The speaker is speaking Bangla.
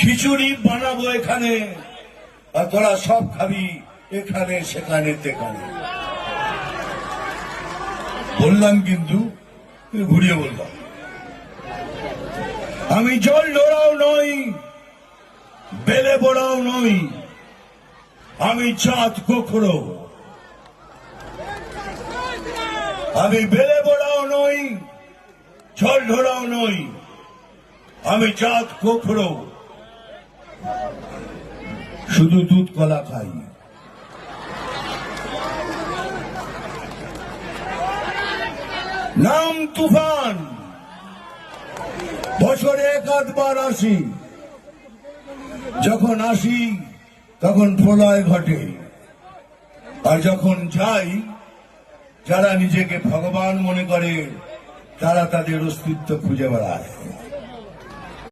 খিচুড়ি বানাবো এখানে, আর তোরা সব খাবি এখানে সেখানে তেখানে। বললাম কিন্তু ঘুরিয়ে বললাম, আমি জল ঢোড়াও নই, বেলে বড়াও নই, আমি চাঁদ কোখরো। আমি বেলে বড়াও নই, জল ঢোড়াও নই, আমি চাঁদ কোখরো। শুধু দুধ কলা খাই। নাম তুফান, বছরে এক আধবার আসি, যখন আসি তখন প্রলয় ঘটে, আর যখন যাই যারা নিজেকে ভগবান মনে করে তারা তাদের অস্তিত্ব খুঁজে বেড়ায়।